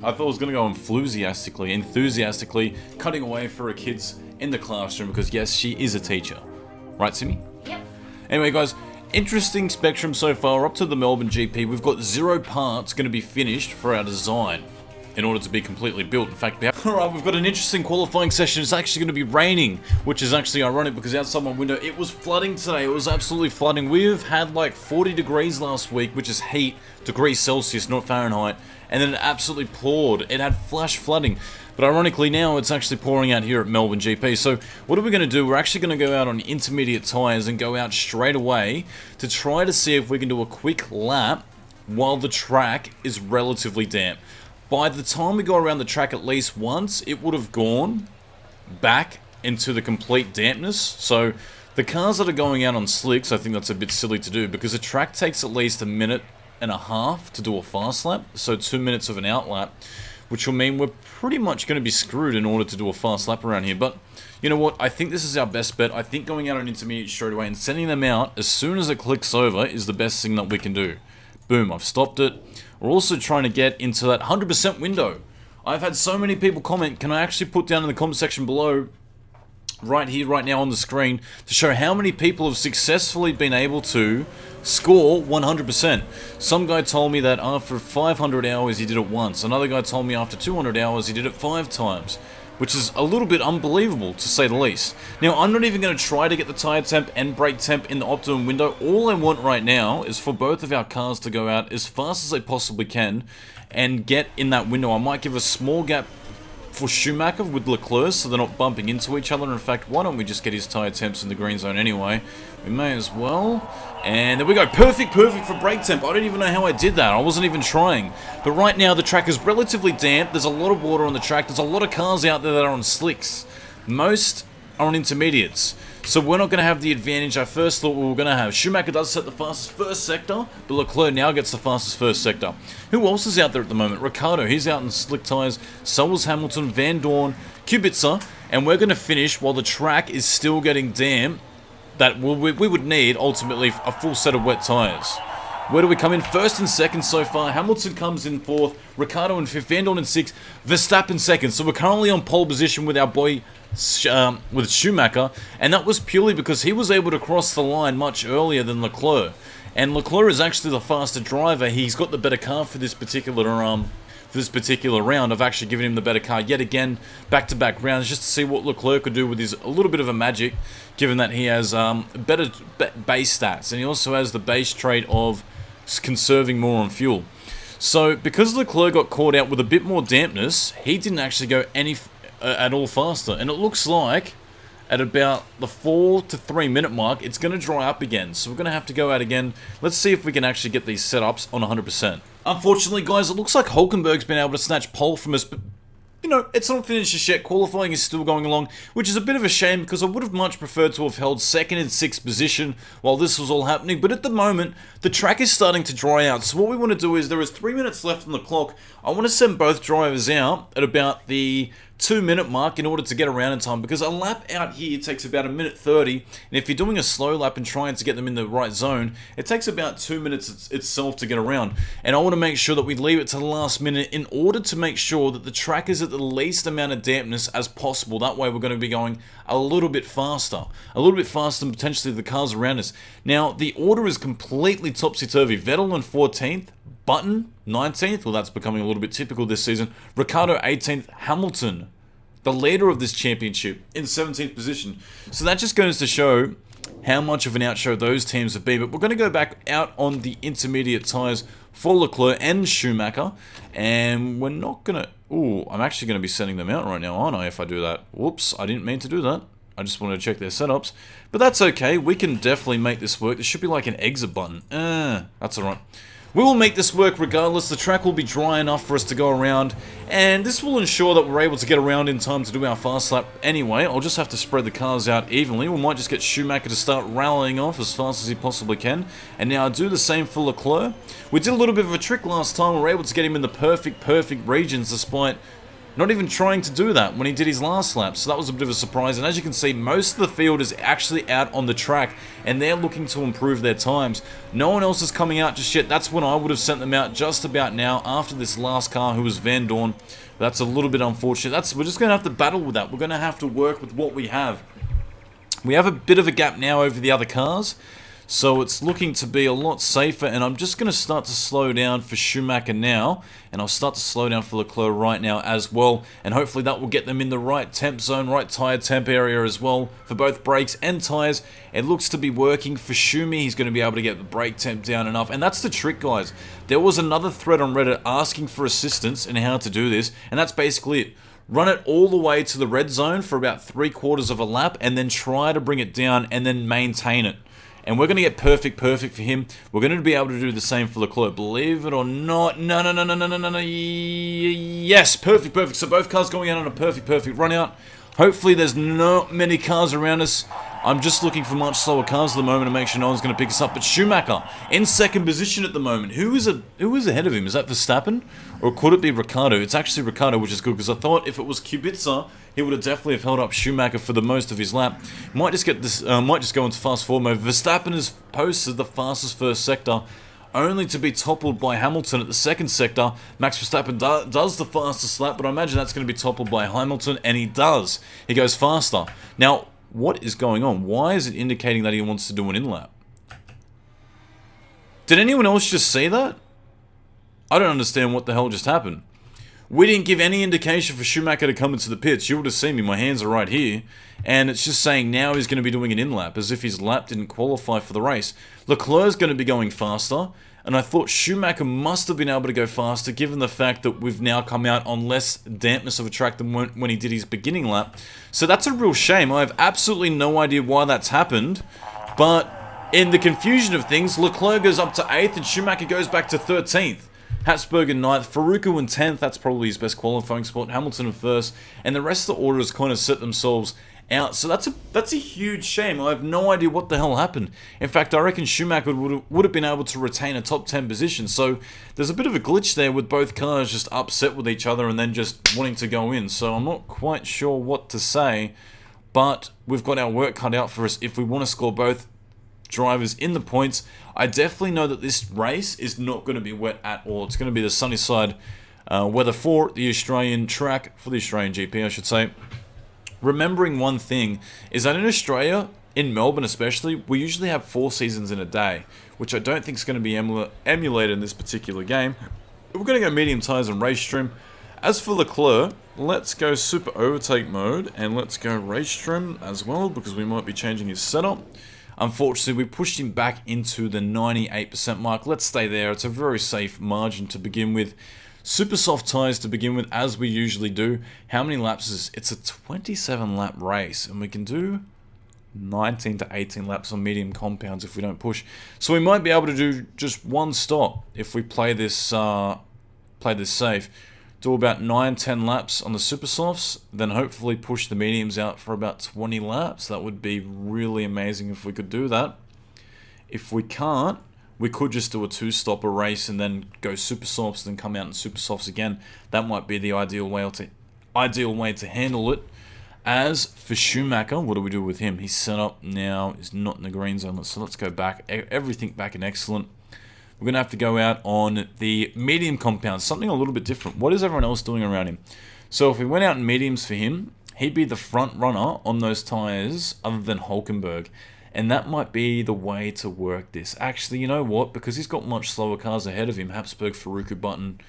I thought I was going to go enthusiastically, cutting away for her kids in the classroom because, yes, she is a teacher. Right, Simi? Yep. Anyway, guys, interesting spectrum so far. Up to the Melbourne GP, we've got 0 parts going to be finished for our design in order to be completely built. In fact, alright, we've got an interesting qualifying session. It's actually going to be raining, which is actually ironic because outside my window, it was flooding today. It was absolutely flooding. We've had like 40 degrees last week, which is heat, degrees Celsius, not Fahrenheit. And then it absolutely poured. It had flash flooding. But ironically now, it's actually pouring out here at Melbourne GP. So what are we going to do? We're actually going to go out on intermediate tyres and go out straight away to try to see if we can do a quick lap while the track is relatively damp. By the time we go around the track at least once, it would have gone back into the complete dampness. So the cars that are going out on slicks, I think that's a bit silly to do because the track takes at least a minute and a half to do a fast lap, so 2 minutes of an out lap, which will mean we're pretty much going to be screwed in order to do a fast lap around here. But you know what, I think this is our best bet. I think going out on intermediate straight away and sending them out as soon as it clicks over is the best thing that we can do. Boom, I've stopped it. We're also trying to get into that 100% window. I've had so many people comment, can I actually put down in the comment section below right here, right now on the screen, to show how many people have successfully been able to score 100%. Some guy told me that after 500 hours he did it once. Another guy told me after 200 hours he did it 5 times, which is a little bit unbelievable to say the least. Now, I'm not even going to try to get the tyre temp and brake temp in the optimum window. All I want right now is for both of our cars to go out as fast as they possibly can and get in that window. I might give a small gap for Schumacher with Leclerc so they're not bumping into each other. In fact, why don't we just get his tyre temps in the green zone anyway? We may as well. And there we go. Perfect for brake temp. I don't even know how I did that. I wasn't even trying. But right now the track is relatively damp. There's a lot of water on the track. There's a lot of cars out there that are on slicks. Most are on intermediates. So we're not going to have the advantage I first thought we were going to have. Schumacher does set the fastest first sector, but Leclerc now gets the fastest first sector. Who else is out there at the moment? Ricciardo, he's out in slick tyres. So is Hamilton, Van Dorn, Kubica. And we're going to finish while the track is still getting damp. That we would need, ultimately, a full set of wet tyres. Where do we come in? First and second so far. Hamilton comes in 4th, Ricciardo in 5th, Van Dorn in 6th, Verstappen 2nd. So we're currently on pole position with our boy with Schumacher, and that was purely because he was able to cross the line much earlier than Leclerc. And Leclerc is actually the faster driver. He's got the better car for this particular round. I've actually given him the better car yet again, back-to-back rounds, just to see what Leclerc could do with his a little bit of a magic, given that he has better base stats, and he also has the base trait of conserving more on fuel. So because Leclerc got caught out with a bit more dampness, he didn't actually go at all faster, and it looks like at about the 4 to 3 minute mark, it's going to dry up again. So we're going to have to go out again. Let's see if we can actually get these setups on 100%. Unfortunately, guys, it looks like Hulkenberg's been able to snatch pole from us, but you know, it's not finished just yet. Qualifying is still going along, which is a bit of a shame because I would have much preferred to have held 2nd and 6th position while this was all happening. But at the moment, the track is starting to dry out. So what we want to do is, there is 3 minutes left on the clock. I want to send both drivers out at about the 2 minute mark in order to get around in time, because a lap out here takes about 1:30, and if you're doing a slow lap and trying to get them in the right zone, it takes about 2 minutes itself to get around. And I want to make sure that we leave it to the last minute in order to make sure that the track is at the least amount of dampness as possible. That way we're going to be going a little bit faster than potentially the cars around us. Now the order is completely topsy-turvy. Vettel in 14th, Button 19th, well that's becoming a little bit typical this season. Ricciardo 18th, Hamilton, the leader of this championship, in 17th position. So that just goes to show how much of an outshow those teams have been. But we're going to go back out on the intermediate tyres for Leclerc and Schumacher, and we're not going to... Ooh, I'm actually going to be sending them out right now, aren't I, if I do that? Whoops, I didn't mean to do that. I just wanted to check their setups. But that's okay, we can definitely make this work. There should be like an exit button. That's alright. We will make this work regardless. The track will be dry enough for us to go around, and this will ensure that we're able to get around in time to do our fast lap anyway. I'll just have to spread the cars out evenly. We might just get Schumacher to start rallying off as fast as he possibly can, and now do the same for Leclerc. We did a little bit of a trick last time. We were able to get him in the perfect regions despite Not even trying to do that when he did his last lap, so that was a bit of a surprise. And as you can see, most of the field is actually out on the track, and they're looking to improve their times. No one else is coming out just yet. That's when I would have sent them out just about now, after this last car, who was Van Dorn. That's a little bit unfortunate. We're just going to have to battle with that. We're going to have to work with what we have. We have a bit of a gap now over the other cars, so it's looking to be a lot safer, and I'm just going to start to slow down for Schumacher now, and I'll start to slow down for Leclerc right now as well, and hopefully that will get them in the right temp zone, right tyre temp area as well, for both brakes and tyres. It looks to be working for Schumi. He's going to be able to get the brake temp down enough, and that's the trick, guys. There was another thread on Reddit asking for assistance in how to do this, and that's basically it. Run it all the way to the red zone for about 3/4 of a lap, and then try to bring it down, and then maintain it. And we're going to get perfect for him. We're going to be able to do the same for Leclerc. Believe it or not. No. Yes, perfect. So both cars going out on a perfect run out. Hopefully there's not many cars around us. I'm just looking for much slower cars at the moment to make sure no one's going to pick us up. But Schumacher in second position at the moment. Who is ahead of him? Is that Verstappen? Or could it be Ricciardo? It's actually Ricciardo, which is good, because I thought if it was Kubica, he would have definitely have held up Schumacher for the most of his lap. Might just go into fast forward mode. Verstappen has posted the fastest first sector, only to be toppled by Hamilton at the second sector. Max Verstappen does the fastest lap, but I imagine that's going to be toppled by Hamilton, and he does. He goes faster. Now, what is going on? Why is it indicating that he wants to do an in-lap? Did anyone else just see that? I don't understand what the hell just happened. We didn't give any indication for Schumacher to come into the pits. You would have seen me, my hands are right here. And it's just saying now he's going to be doing an in-lap, as if his lap didn't qualify for the race. Leclerc's going to be going faster, and I thought Schumacher must have been able to go faster, given the fact that we've now come out on less dampness of a track than when he did his beginning lap. So that's a real shame. I have absolutely no idea why that's happened, but in the confusion of things, Leclerc goes up to 8th, and Schumacher goes back to 13th. Habsburg in 9th, Faruku in 10th, that's probably his best qualifying spot, Hamilton in 1st, and the rest of the order has kind of set themselves out. So that's a huge shame. I have no idea what the hell happened. In fact, I reckon Schumacher would have been able to retain a top 10 position. So there's a bit of a glitch there with both cars just upset with each other and then just wanting to go in. So I'm not quite sure what to say, but we've got our work cut out for us if we want to score both drivers in the points. I definitely know that this race is not going to be wet at all. It's going to be the sunny side weather for the Australian track, for the Australian GP, I should say. Remembering one thing is that in Australia, in Melbourne especially, we usually have 4 seasons in a day, which I don't think is going to be emulated in this particular game. We're going to go medium tyres and race trim. As for Leclerc, let's go super overtake mode, and let's go race trim as well, because we might be changing his setup. Unfortunately, we pushed him back into the 98% mark. Let's stay there. It's a very safe margin to begin with. Super soft tyres to begin with, as we usually do. How many laps is this? It's a 27 lap race, and we can do 19 to 18 laps on medium compounds if we don't push. So we might be able to do just one stop if we play this safe. Do about 9-10 laps on the super softs, then hopefully push the mediums out for about 20 laps. That would be really amazing if we could do that. If we can't, we could just do a 2-stopper race and then go super softs, then come out in super softs again. That might be the ideal way to handle it. As for Schumacher, what do we do with him? He's set up now, is not in the green zone, so let's go back. Everything back in excellent. We're going to have to go out on the medium compounds, something a little bit different. What is everyone else doing around him? So if we went out in mediums for him, he'd be the front runner on those tyres other than Hulkenberg. And that might be the way to work this. Actually, you know what? Because he's got much slower cars ahead of him, Habsburg, Faruku, Button,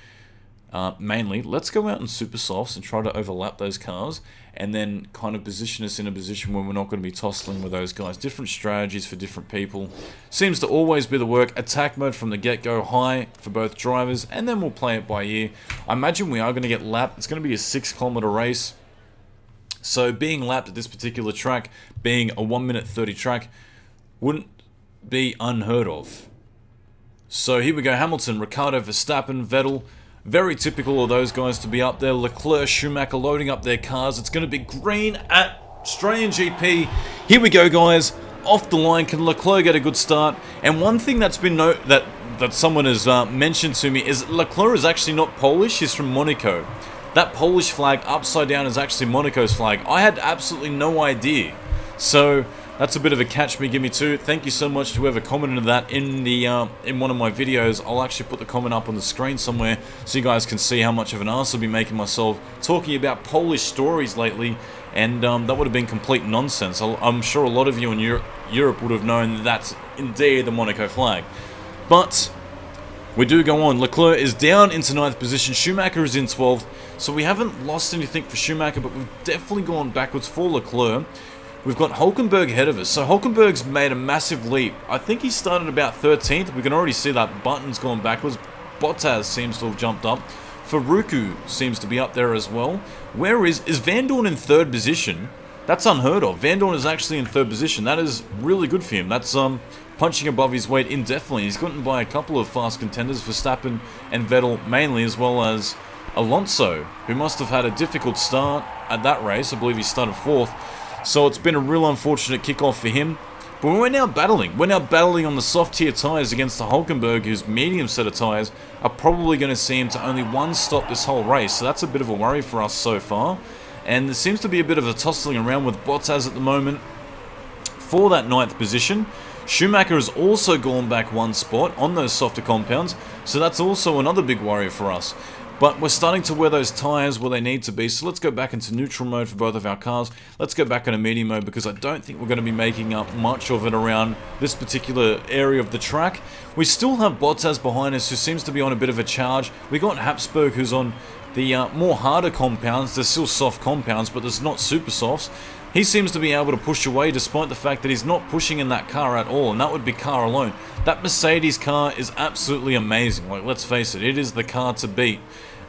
mainly. Let's go out in super softs and try to overlap those cars and then kind of position us in a position where we're not going to be tossling with those guys. Different strategies for different people. Seems to always be the work. Attack mode from the get-go, high for both drivers, and then we'll play it by ear. I imagine we are going to get lapped. It's going to be a 6-kilometer race. So being lapped at this particular track, being a 1 minute 30 track, wouldn't be unheard of. So here we go. Hamilton, Ricciardo, Verstappen, Vettel. Very typical of those guys to be up there. Leclerc, Schumacher loading up their cars. It's going to be green at Australian GP. Here we go, guys. Off the line. Can Leclerc get a good start? And one thing that's been that someone has mentioned to me is Leclerc is actually not Polish. He's from Monaco. that Polish flag upside down is actually Monaco's flag. I had absolutely no idea. So that's a bit of a catch me, give me two. Thank you so much to whoever commented that in the in one of my videos. I'll actually put the comment up on the screen somewhere so you guys can see how much of an ass I've been making myself talking about Polish stories lately, and that would have been complete nonsense. I'm sure a lot of you in Europe would have known that that's indeed the Monaco flag. But we do go on. Leclerc is down into 9th position. Schumacher is in 12th. So we haven't lost anything for Schumacher, but we've definitely gone backwards for Leclerc. We've got Hulkenberg ahead of us. So Hulkenberg's made a massive leap. I think he started about 13th. We can already see that Button's gone backwards. Bottas seems to have jumped up. Faruku seems to be up there as well. Where is Van Dorn in 3rd position? That's unheard of. Van Dorn is actually in 3rd position. That is really good for him. That's punching above his weight indefinitely. He's gotten by a couple of fast contenders, Verstappen and Vettel mainly, as well as Alonso, who must have had a difficult start at that race. I believe he started 4th. So it's been a real unfortunate kickoff for him. But we're now battling. We're now battling on the soft tier tyres against the Hulkenberg, whose medium set of tyres are probably going to see him to only one stop this whole race. So that's a bit of a worry for us so far. And there seems to be a bit of a tussling around with Bottas at the moment for that 9th position. Schumacher has also gone back one spot on those softer compounds. So that's also another big worry for us. But we're starting to wear those tyres where they need to be, so let's go back into neutral mode for both of our cars. Let's go back into medium mode because I don't think we're going to be making up much of it around this particular area of the track. We still have Bottas behind us, who seems to be on a bit of a charge. We got Habsburg, who's on the more harder compounds. There's still soft compounds, but there's not super softs. He seems to be able to push away despite the fact that he's not pushing in that car at all, and that would be car alone. That Mercedes car is absolutely amazing. Like, let's face it, it is the car to beat.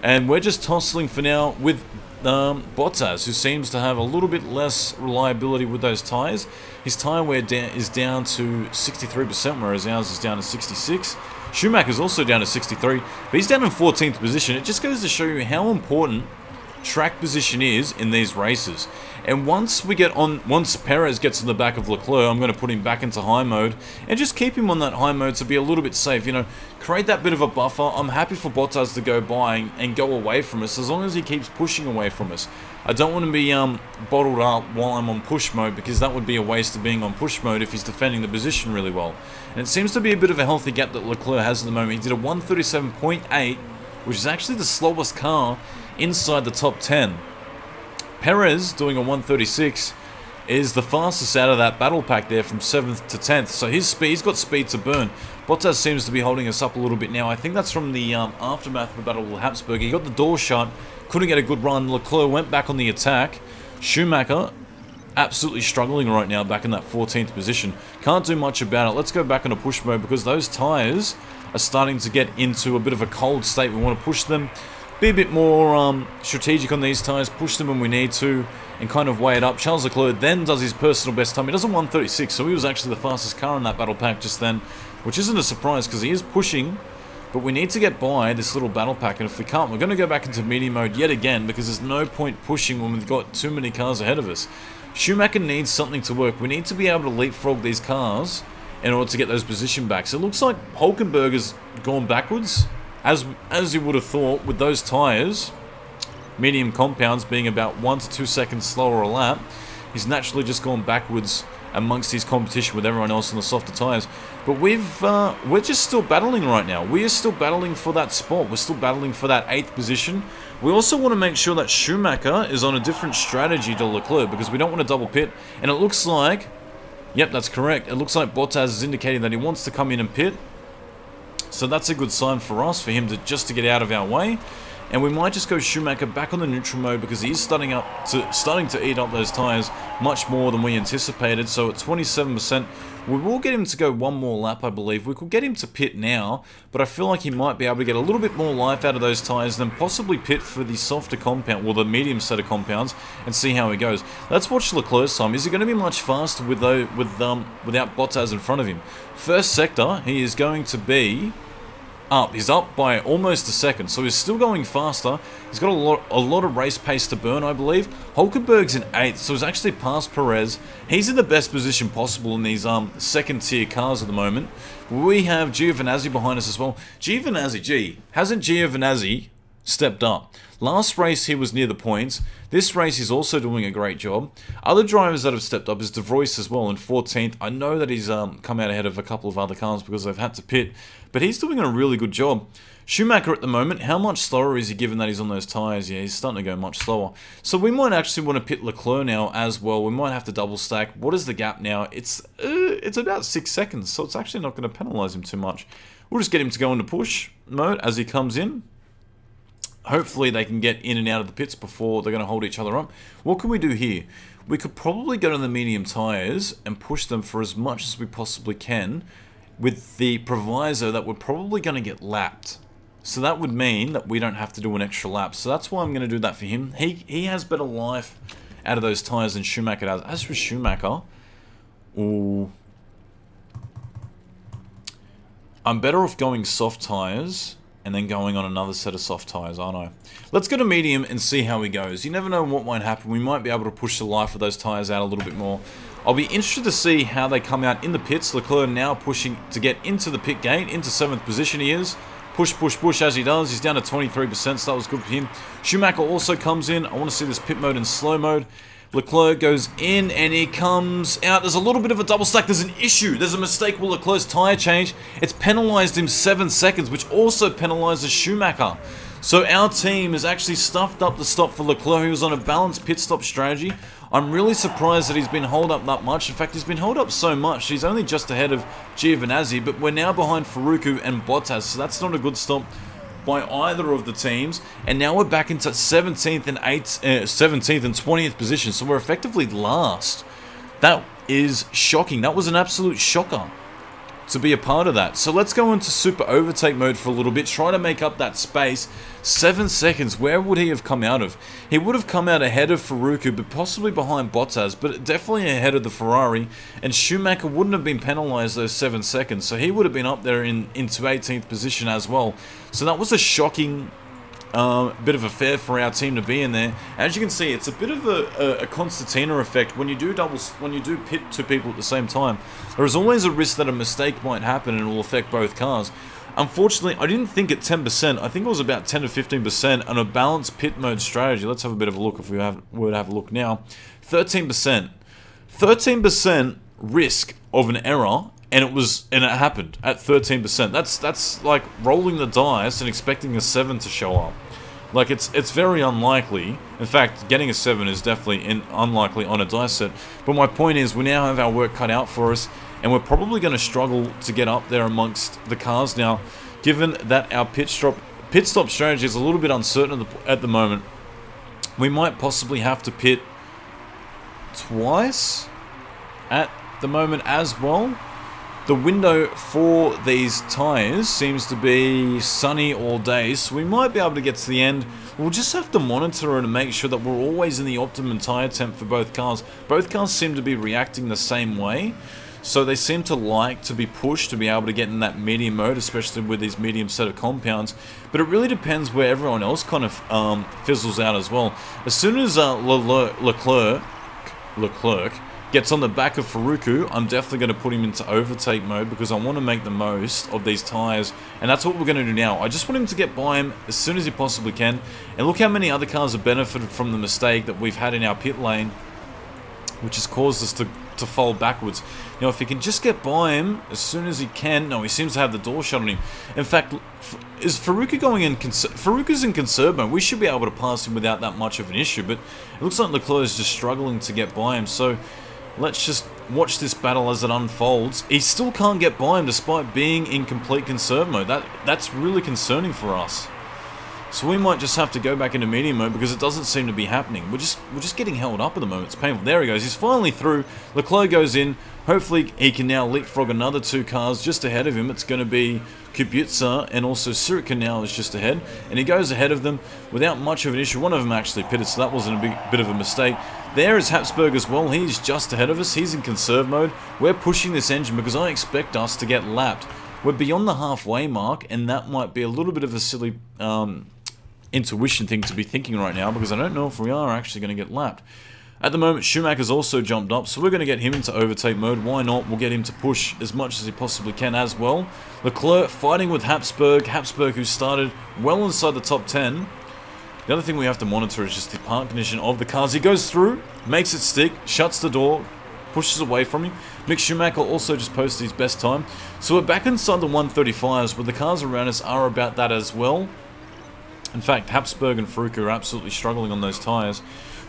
And we're just tussling for now with Bottas, who seems to have a little bit less reliability with those tyres. His tyre wear is down to 63%, whereas ours is down to 66%. Schumacher's also down to 63%, but he's down in 14th position. It just goes to show you how important track position is in these races. And once Perez gets in the back of Leclerc, I'm going to put him back into high mode and just keep him on that high mode to be a little bit safe, you know, create that bit of a buffer. I'm happy for Bottas to go by and go away from us as long as he keeps pushing away from us. I don't want to be bottled up while I'm on push mode, because that would be a waste of being on push mode if he's defending the position really well. And it seems to be a bit of a healthy gap that Leclerc has at the moment. He did a 137.8, which is actually the slowest car inside the top 10. Perez doing a 136 is the fastest out of that battle pack there from 7th to 10th. So he's got speed to burn. Bottas seems to be holding us up a little bit now. I think that's from the aftermath of the battle with Habsburg. He got the door shut, couldn't get a good run. Leclerc went back on the attack. Schumacher absolutely struggling right now back in that 14th position. Can't do much about it. Let's go back into push mode because those tyres are starting to get into a bit of a cold state. We want to push them, be a bit more strategic on these tyres, push them when we need to, and kind of weigh it up. Charles Leclerc then does his personal best time. He does a 136, so he was actually the fastest car in that battle pack just then, which isn't a surprise because he is pushing, but we need to get by this little battle pack, and if we can't, we're going to go back into medium mode yet again because there's no point pushing when we've got too many cars ahead of us. Schumacher needs something to work. We need to be able to leapfrog these cars in order to get those position backs. It looks like Hulkenberg has gone backwards, as you would have thought, with those tyres, medium compounds being about 1 to 2 seconds slower a lap. He's naturally just gone backwards amongst his competition with everyone else on the softer tyres. But we're just still battling right now. We are still battling for that spot. We're still battling for that 8th position. We also want to make sure that Schumacher is on a different strategy to Leclerc because we don't want to double pit. And it looks like, yep, that's correct. It looks like Bottas is indicating that he wants to come in and pit. So that's a good sign for us, for him to just to get out of our way. And we might just go Schumacher back on the neutral mode because he is starting to eat up those tyres much more than we anticipated. So at 27%, we will get him to go one more lap, I believe. We could get him to pit now, but I feel like he might be able to get a little bit more life out of those tyres than possibly pit for the softer compound, or the medium set of compounds, and see how he goes. Let's watch Leclerc's time. Is he going to be much faster without Bottas in front of him? First sector, he is going to be up. He's up by almost a second, so he's still going faster. He's got a lot of race pace to burn, I believe. Hulkenberg's in 8th, so he's actually past Perez. He's in the best position possible in these second tier cars at the moment. We have Giovinazzi behind us as well. Hasn't Giovinazzi stepped up. Last race he was near the points. This race he's also doing a great job. Other drivers that have stepped up is De Vries as well in 14th. I know that he's come out ahead of a couple of other cars because they've had to pit, but he's doing a really good job. Schumacher at the moment, how much slower is he given that he's on those tyres? Yeah, he's starting to go much slower. So we might actually want to pit Leclerc now as well. We might have to double stack. What is the gap now? It's about 6 seconds, so it's actually not going to penalise him too much. We'll just get him to go into push mode as he comes in. Hopefully they can get in and out of the pits before they're going to hold each other up. What can we do here? We could probably go to the medium tyres and push them for as much as we possibly can, with the proviso that we're probably going to get lapped. So that would mean that we don't have to do an extra lap. So that's why I'm going to do that for him. He has better life out of those tyres than Schumacher does. As for Schumacher, ooh, I'm better off going soft tyres and then going on another set of soft tyres, aren't I? Let's go to medium and see how he goes. You never know what might happen. We might be able to push the life of those tyres out a little bit more. I'll be interested to see how they come out in the pits. Leclerc now pushing to get into the pit gate. Into 7th position he is. Push, push, push as he does. He's down to 23%, so that was good for him. Schumacher also comes in. I want to see this pit mode in slow mode. Leclerc goes in and he comes out. There's a little bit of a double stack. There's an issue. There's a mistake with Leclerc's tyre change. It's penalised him 7 seconds, which also penalises Schumacher. So our team has actually stuffed up the stop for Leclerc, who was on a balanced pit stop strategy. I'm really surprised that he's been held up that much. In fact, he's been held up so much. He's only just ahead of Giovinazzi, but we're now behind Faruku and Bottas, so that's not a good stop by either of the teams. And now we're back into 17th and 17th and 20th position, so we're effectively last. That is shocking. That was an absolute shocker to be a part of that. So let's go into super overtake mode for a little bit, try to make up that space. 7 seconds, where would he have come out of? He would have come out ahead of Faruku, but possibly behind Bottas, but definitely ahead of the Ferrari, and Schumacher wouldn't have been penalised those 7 seconds, so he would have been up there into 18th position as well. So that was a shocking bit of a fair for our team to be in there. As you can see, it's a bit of a concertina effect. When you do pit two people at the same time, there is always a risk that a mistake might happen and it will affect both cars. Unfortunately, I didn't think at 10%. I think it was about 10 to 15% on a balanced pit mode strategy. Let's have a bit of a look if we would have a look now. 13%. 13% risk of an error, and it happened at 13%. That's like rolling the dice and expecting a 7 to show up. Like, it's very unlikely. In fact, getting a 7 is definitely unlikely on a dice set. But my point is, we now have our work cut out for us, and we're probably going to struggle to get up there amongst the cars now, given that our pit stop strategy is a little bit uncertain at the moment. We might possibly have to pit twice at the moment as well. The window for these tyres seems to be sunny all day, so we might be able to get to the end. We'll just have to monitor it and make sure that we're always in the optimum tyre temp for both cars. Both cars seem to be reacting the same way, so they seem to like to be pushed to be able to get in that medium mode, especially with these medium set of compounds. But it really depends where everyone else kind of fizzles out as well. As soon as Leclerc gets on the back of Faruku, I'm definitely going to put him into overtake mode because I want to make the most of these tyres, and that's what we're going to do now. I just want him to get by him as soon as he possibly can, and look how many other cars have benefited from the mistake that we've had in our pit lane, which has caused us to fold backwards. Now, if he can just get by him as soon as he can... No, he seems to have the door shut on him. In fact, is Faruku going in... Faruku's in conserve mode. We should be able to pass him without that much of an issue, but it looks like Leclerc is just struggling to get by him, so let's just watch this battle as it unfolds. He still can't get by him despite being in complete conserve mode. That's really concerning for us. So we might just have to go back into medium mode because it doesn't seem to be happening. We're just getting held up at the moment. It's painful. There he goes. He's finally through. Leclerc goes in. Hopefully he can now leapfrog another 2 cars just ahead of him. It's going to be Kvyat, and also Sirica now is just ahead. And he goes ahead of them without much of an issue. One of them actually pitted, so that wasn't a bit of a mistake. There is Habsburg as well. He's just ahead of us. He's in conserve mode. We're pushing this engine because I expect us to get lapped. We're beyond the halfway mark, and that might be a little bit of a silly intuition thing to be thinking right now, because I don't know if we are actually going to get lapped. At the moment, Schumacher's also jumped up, so we're going to get him into overtake mode. Why not? We'll get him to push as much as he possibly can as well. Leclerc fighting with Habsburg. Habsburg, who started well inside the top 10. The other thing we have to monitor is just the park condition of the cars. He goes through, makes it stick, shuts the door, pushes away from him. Mick Schumacher also just posted his best time. So we're back inside the 135s, where the cars around us are about that as well. In fact, Habsburg and Furuka are absolutely struggling on those tyres.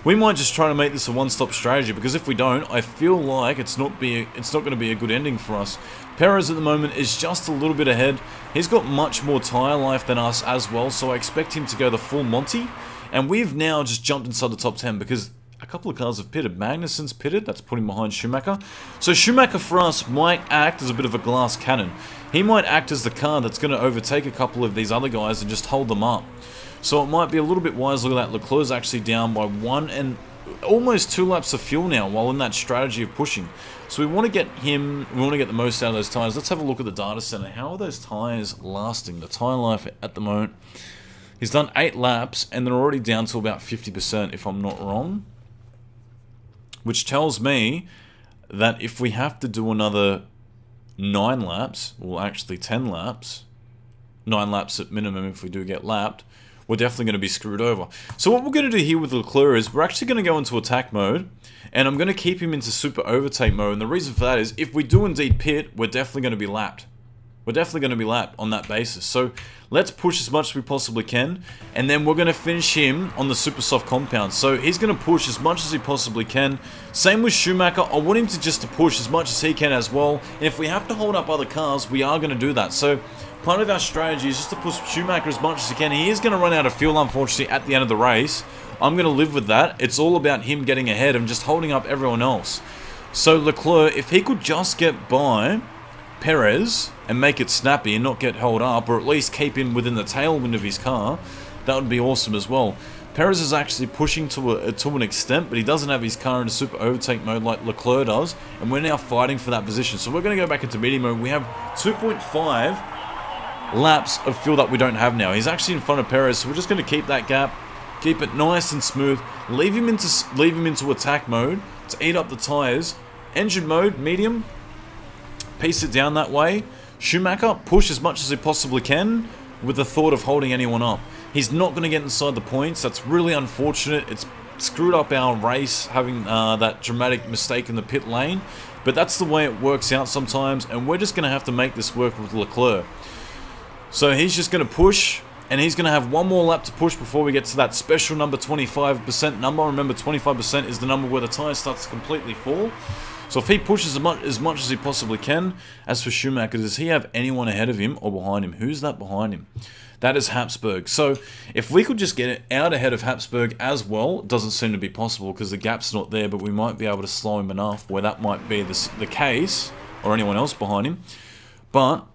We might just try to make this a one-stop strategy, because if we don't, I feel like it's not going to be a good ending for us. Perez at the moment is just a little bit ahead. He's got much more tyre life than us as well, so I expect him to go the full Monty. And we've now just jumped inside the top 10 because a couple of cars have pitted. Magnussen's pitted, that's putting behind Schumacher. So Schumacher for us might act as a bit of a glass cannon. He might act as the car that's going to overtake a couple of these other guys and just hold them up. So it might be a little bit wise. Look at that, Leclerc's actually down by 1 and almost 2 laps of fuel now while in that strategy of pushing. So we want to get him, we want to get the most out of those tyres. Let's have a look at the data center. How are those tyres lasting? The tyre life at the moment, he's done 8 laps and they're already down to about 50% if I'm not wrong. Which tells me that if we have to do another 9 laps, well actually 10 laps, 9 laps at minimum if we do get lapped, we're definitely going to be screwed over. So what we're going to do here with Leclerc is we're actually going to go into attack mode, and I'm going to keep him into super overtake mode, and the reason for that is if we do indeed pit, we're definitely going to be lapped. We're definitely going to be lapped on that basis. So let's push as much as we possibly can, and then we're going to finish him on the super soft compound. So he's going to push as much as he possibly can. Same with Schumacher. I want him to push as much as he can as well, and if we have to hold up other cars, we are going to do that. So part of our strategy is just to push Schumacher as much as he can. He is going to run out of fuel, unfortunately, at the end of the race. I'm going to live with that. It's all about him getting ahead and just holding up everyone else. So Leclerc, if he could just get by Perez and make it snappy and not get held up, or at least keep him within the tailwind of his car, that would be awesome as well. Perez is actually pushing to an extent, but he doesn't have his car in a super overtake mode like Leclerc does, and we're now fighting for that position. So we're going to go back into medium mode. We have 2.5 laps of fuel that we don't have now. He's actually in front of Perez, so we're just going to keep that gap, keep it nice and smooth, leave him into attack mode to eat up the tires. Engine mode, medium, piece it down that way. Schumacher, push as much as he possibly can with the thought of holding anyone up. He's not going to get inside the points. That's really unfortunate. It's screwed up our race having that dramatic mistake in the pit lane, but that's the way it works out sometimes, and we're just going to have to make this work with Leclerc. So he's just going to push, and he's going to have one more lap to push before we get to that special number 25% number. Remember, 25% is the number where the tyre starts to completely fall. So if he pushes as much as he possibly can. As for Schumacher, does he have anyone ahead of him or behind him? Who's that behind him? That is Habsburg. So if we could just get it out ahead of Habsburg as well, it doesn't seem to be possible because the gap's not there, but we might be able to slow him enough where that might be the case, or anyone else behind him. But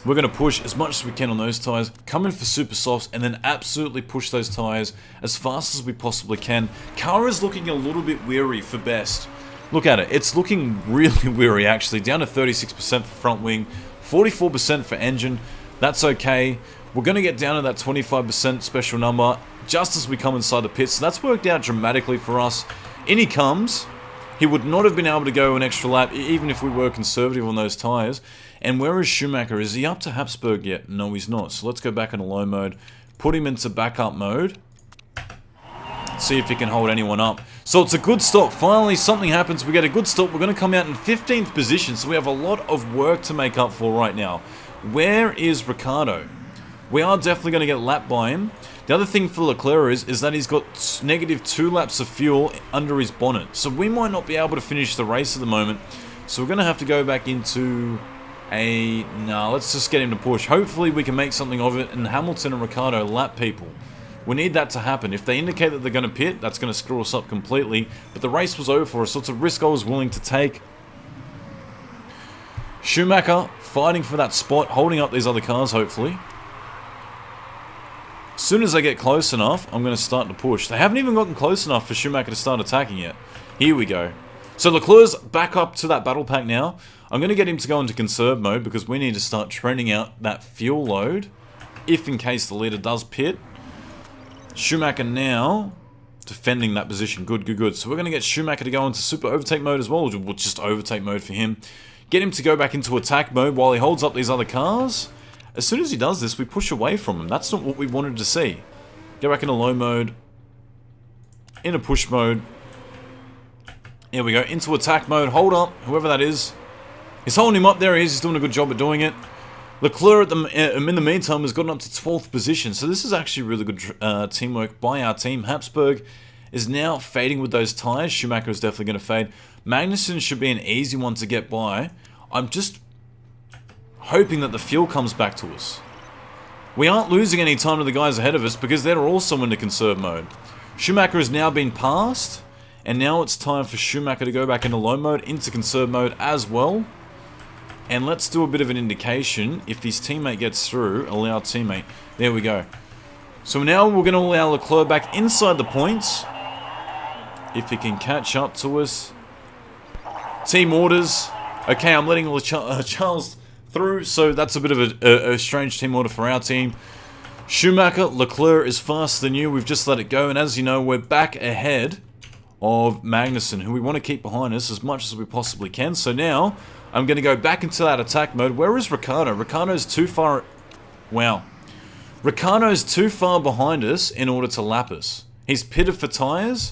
we're going to push as much as we can on those tyres, come in for super softs, and then absolutely push those tyres as fast as we possibly can. Car is looking a little bit weary for best. Look at it. It's looking really weary, actually. Down to 36% for front wing, 44% for engine. That's okay. We're going to get down to that 25% special number just as we come inside the pits. So that's worked out dramatically for us. In he comes. He would not have been able to go an extra lap, even if we were conservative on those tyres. And where is Schumacher? Is he up to Habsburg yet? No, he's not. So let's go back into low mode. Put him into backup mode. See if he can hold anyone up. So it's a good stop. Finally, something happens. We get a good stop. We're going to come out in 15th position. So we have a lot of work to make up for right now. Where is Ricciardo? We are definitely going to get lapped by him. The other thing for Leclerc is that he's got -2 laps of fuel under his bonnet. So we might not be able to finish the race at the moment. So we're going to have to go back into no, let's just get him to push. Hopefully we can make something of it, and Hamilton and Ricciardo lap people. We need that to happen. If they indicate that they're going to pit, that's going to screw us up completely. But the race was over for us, so it's a risk I was willing to take. Schumacher fighting for that spot, holding up these other cars, hopefully. As soon as they get close enough, I'm going to start to push. They haven't even gotten close enough for Schumacher to start attacking yet. Here we go. So Leclerc's back up to that battle pack now. I'm going to get him to go into conserve mode because we need to start trending out that fuel load if in case the leader does pit. Schumacher now defending that position. Good, good, good. So we're going to get Schumacher to go into super overtake mode as well. We'll just overtake mode for him. Get him to go back into attack mode while he holds up these other cars. As soon as he does this, we push away from him. That's not what we wanted to see. Go back into low mode. Into push mode. Here we go. Into attack mode. Hold up. Whoever that is. He's holding him up. There he is. He's doing a good job at doing it. Leclerc, in the meantime, has gotten up to 12th position. So this is actually really good teamwork by our team. Habsburg is now fading with those tyres. Schumacher is definitely going to fade. Magnussen should be an easy one to get by. I'm just hoping that the fuel comes back to us. We aren't losing any time to the guys ahead of us because they're also into conserve mode. Schumacher has now been passed. And now it's time for Schumacher to go back into low mode, into conserve mode as well. And let's do a bit of an indication. If his teammate gets through, allow teammate. There we go. So now we're going to allow Leclerc back inside the points. If he can catch up to us. Team orders. Okay, I'm letting Charles through. So that's a bit of a strange team order for our team. Schumacher, Leclerc is faster than you. We've just let it go. And as you know, we're back ahead of Magnussen, who we want to keep behind us as much as we possibly can. So now I'm going to go back into that attack mode. Where is Ricciardo? Ricciardo's too far... Wow. Ricciardo's too far behind us in order to lap us. He's pitted for tyres,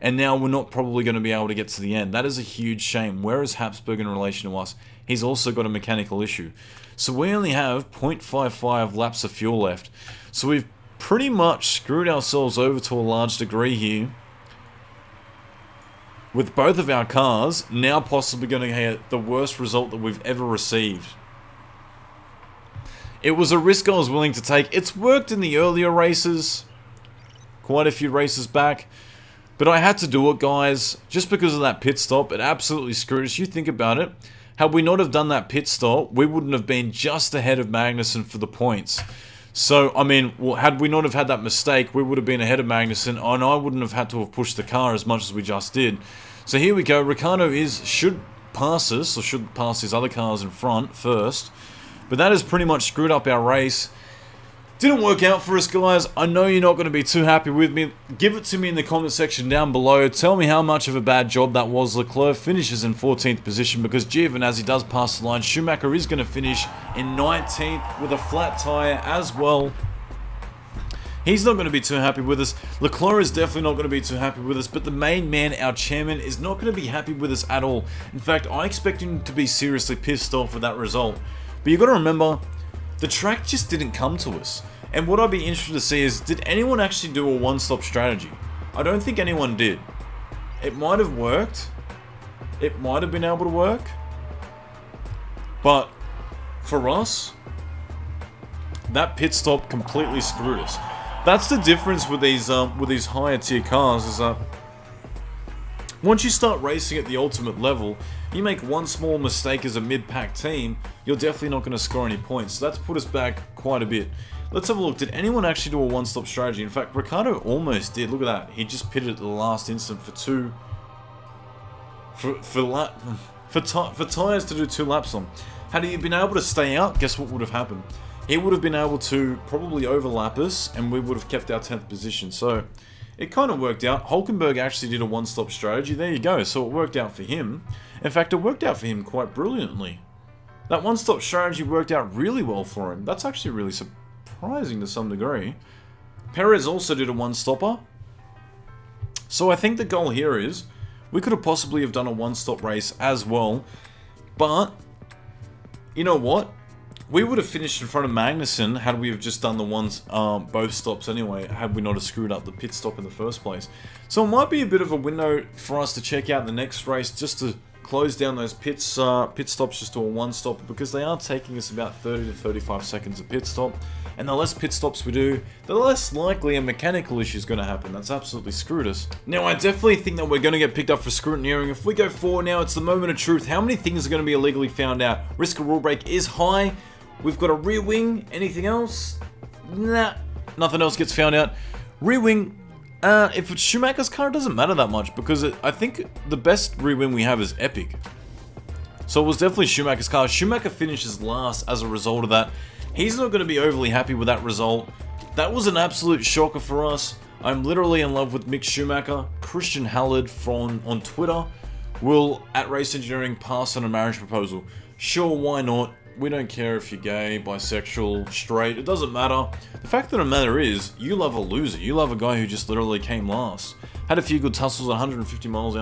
and now we're not probably going to be able to get to the end. That is a huge shame. Where is Habsburg in relation to us? He's also got a mechanical issue. So we only have 0.55 laps of fuel left. So we've pretty much screwed ourselves over to a large degree here. With both of our cars now possibly going to get the worst result that we've ever received. It was a risk I was willing to take. It's worked in the earlier races. Quite a few races back. But I had to do it, guys. Just because of that pit stop. It absolutely screwed us. You think about it. Had we not have done that pit stop, we wouldn't have been just ahead of Magnussen for the points. So, I mean, had we not have had that mistake, we would have been ahead of Magnussen, and I wouldn't have had to have pushed the car as much as we just did. So here we go. Ricciardo should pass us, or should pass his other cars in front first. But that has pretty much screwed up our race. Didn't work out for us, guys. I know you're not going to be too happy with me. Give it to me in the comment section down below. Tell me how much of a bad job that was. Leclerc finishes in 14th position because Giovinazzi does pass the line. Schumacher is going to finish in 19th with a flat tyre as well. He's not going to be too happy with us. Leclerc is definitely not going to be too happy with us. But the main man, our chairman, is not going to be happy with us at all. In fact, I expect him to be seriously pissed off with that result. But you've got to remember, the track just didn't come to us. And what I'd be interested to see is, did anyone actually do a one-stop strategy? I don't think anyone did. It might have worked. It might have been able to work. But for us, that pit stop completely screwed us. That's the difference with these higher tier cars, is that once you start racing at the ultimate level, you make one small mistake as a mid-pack team, you're definitely not going to score any points. So that's put us back quite a bit. Let's have a look. Did anyone actually do a one-stop strategy? In fact, Ricciardo almost did. Look at that. He just pitted at the last instant for tyres to do 2 laps on. Had he been able to stay out, guess what would have happened? He would have been able to probably overlap us, and we would have kept our 10th position. So it kind of worked out. Hulkenberg actually did a one-stop strategy. There you go. So it worked out for him. In fact, it worked out for him quite brilliantly. That one-stop strategy worked out really well for him. That's actually really surprising to some degree. Perez also did a one-stopper. So I think the goal here is, we could have possibly have done a one-stop race as well. But, you know what? We would have finished in front of Magnussen had we have just done the ones, both stops anyway, had we not have screwed up the pit stop in the first place. So it might be a bit of a window for us to check out the next race, just to close down those pit stops just to a one stop, because they are taking us about 30 to 35 seconds a pit stop. And the less pit stops we do, the less likely a mechanical issue is going to happen. That's absolutely screwed us. Now, I definitely think that we're going to get picked up for scrutineering. If we go forward now, it's the moment of truth. How many things are going to be illegally found out? Risk of rule break is high. We've got a rear wing. Anything else? Nah, nothing else gets found out. Rear wing, if it's Schumacher's car, it doesn't matter that much, because I think the best rear wing we have is Epic. So it was definitely Schumacher's car. Schumacher finishes last as a result of that. He's not going to be overly happy with that result. That was an absolute shocker for us. I'm literally in love with Mick Schumacher. Christian Hallard on Twitter. Will, at Race Engineering, pass on a marriage proposal? Sure, why not? We don't care if you're gay, bisexual, straight, it doesn't matter. The fact of the matter is, you love a loser. You love a guy who just literally came last. Had a few good tussles, 150 miles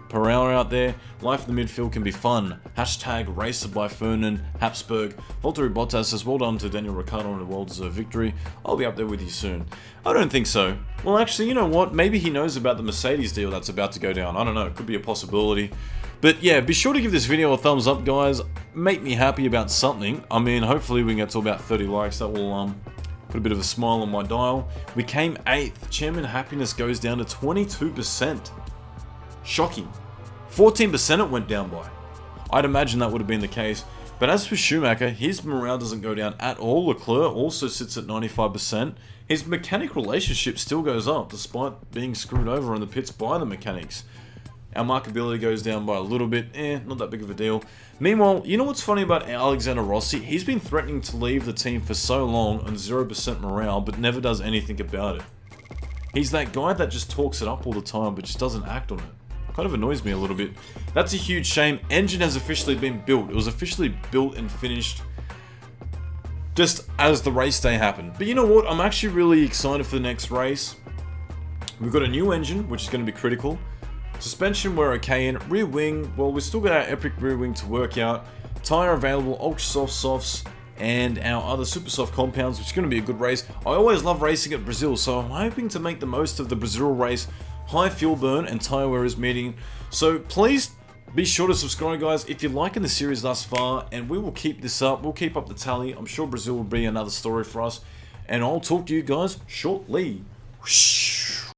per hour out there. Life in the midfield can be fun. Hashtag racer by Fernando, Habsburg. Valtteri Bottas says, well done to Daniil Ricciardo on a well-deserved victory. I'll be up there with you soon. I don't think so. Well, actually, you know what? Maybe he knows about the Mercedes deal that's about to go down. I don't know. It could be a possibility. But yeah, be sure to give this video a thumbs up, guys. Make me happy about something. I mean, hopefully we can get to about 30 likes. That will put a bit of a smile on my dial. We came 8th. Chairman happiness goes down to 22%. Shocking. 14% it went down by. I'd imagine that would have been the case. But as for Schumacher, his morale doesn't go down at all. Leclerc also sits at 95%. His mechanic relationship still goes up, despite being screwed over in the pits by the mechanics. Our markability goes down by a little bit, not that big of a deal. Meanwhile, you know what's funny about Alexander Rossi? He's been threatening to leave the team for so long on 0% morale, but never does anything about it. He's that guy that just talks it up all the time, but just doesn't act on it. Kind of annoys me a little bit. That's a huge shame. Engine has officially been built. It was officially built and finished just as the race day happened. But you know what? I'm actually really excited for the next race. We've got a new engine, which is going to be critical. Suspension, we're okay in. Rear wing, well, we've still got our epic rear wing to work out. Tyre available, ultra soft softs, and our other super soft compounds, which is going to be a good race. I always love racing at Brazil, so I'm hoping to make the most of the Brazil race. High fuel burn and tyre wear is meeting. So please be sure to subscribe, guys, if you're liking the series thus far, and we will keep this up. We'll keep up the tally. I'm sure Brazil will be another story for us, and I'll talk to you guys shortly. Whoosh.